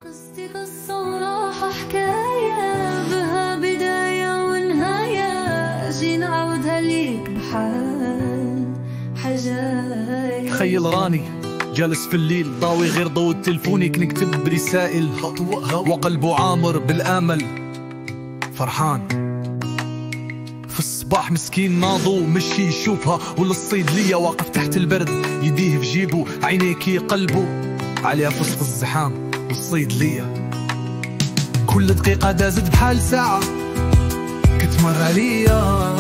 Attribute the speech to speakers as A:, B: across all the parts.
A: قصتي قصة وراحة حكاية بها بداية ونهاية، أجي نعاودها ليك بحال حاجاية.
B: تخيل راني جالس في الليل ضاوي غير ضوء تلفوني، كنكتب رسائل وقلبه عامر بالآمل فرحان. في الصباح مسكين ناضو مشي يشوفها، ولا الصيدلية واقف تحت البرد يديه في جيبه، عينيكي قلبه عليها في وسط الزحام. والصيدلية كل دقيقة دازت بحال ساعة كتمر عليا،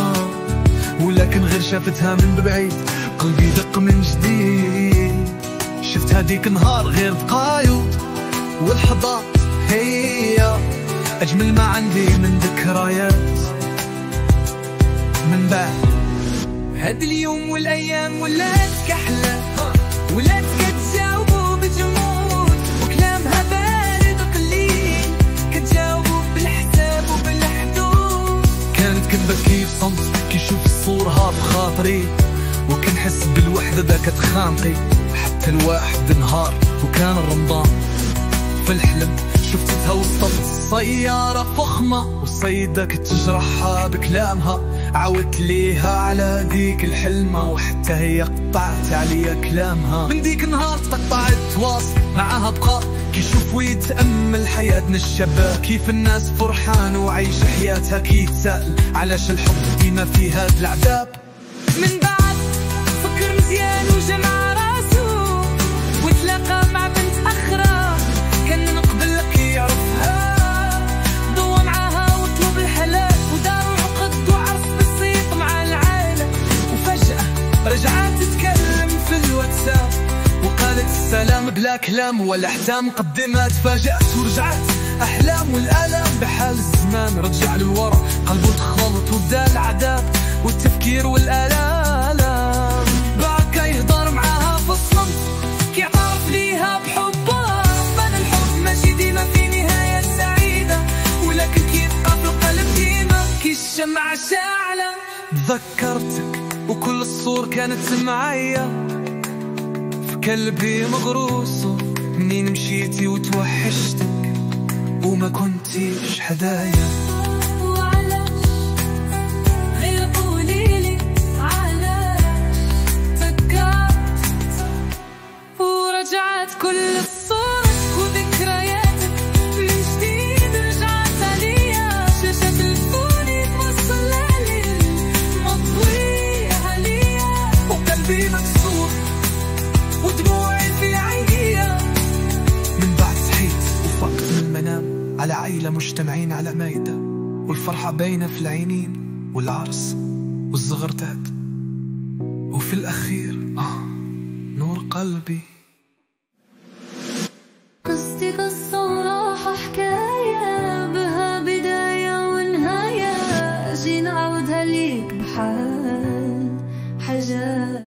B: ولكن غير شافتها من بعيد قلبي دق من جديد. شفت هديك نهار غير دقايق والحظات هي أجمل ما عندي من ذكريات. من بعد
C: هاد اليوم والأيام ولات كحلة، ولات كتجاوبوا بجمود وكلامها بارد وقليل، كتجاوبوا بالحساب وبالحدود.
B: كانت كنبكي في صمت كيشوف الصورها بخاطري، وكنحس بالوحدة دا كتخانقي. حتى الواحد نهار وكان رمضان في الحلم شفتها وسط السيارة فخمة، والسيدة كتجرحها بكلامها. عاودت ليها على ديك الحلمة وحتى هي قطعت عليا كلامها. من ديك النهار تقطع التواصل معاها، بقى كيشوف ويتأمل حياتنا الشباب، كيف الناس فرحان وعايشة حياتها، كيتسأل علاش الحب ديما فيه هاد العذاب.
C: من بعد فكر مزيان وجمع راسو وتلاقى مع بنت أخرى كان من قبل لك يعرفها، ضوى معاها وطلب الحلال وداروا عقد وعرس بسيط مع العائلة. وفجأة رجعت تتكلم في الواتساب وقالت السلام بلا كلام ولا احتام. قدمت تفاجأت ورجعت أحلام والآلام بحال الزمان رجع للورا، قلبه تخلط وبدا العذاب والتفكير والآلام. بقى يهضر معاها في الصمت كيعترف ليها بحبها. ربنا الحب ماشي ديما في نهاية سعيدة، ولكن كيبقى في القلب ديما كي الشمعة شاعلة.
B: تذكرتك وكل الصور كانت معايا في قلبي مغروسة، منين مشيتي وتوحشتك وما كنتيش حدايا.
A: وعلاش غير قوليلي علاش تذكرت
C: ورجعت كل الصور وذكرياتك من جديد، رجعت عليا شاشة تلفوني توصل ليل مضوي عليا،
B: وقلبي مكسور
C: ودموعي في عينيا.
B: من بعد صحيت وفقت من المنام على عائلة مجتمعين على مائدة، والفرحة باينة في العينين والعرس والزغرتات، وفي الأخير نور قلبي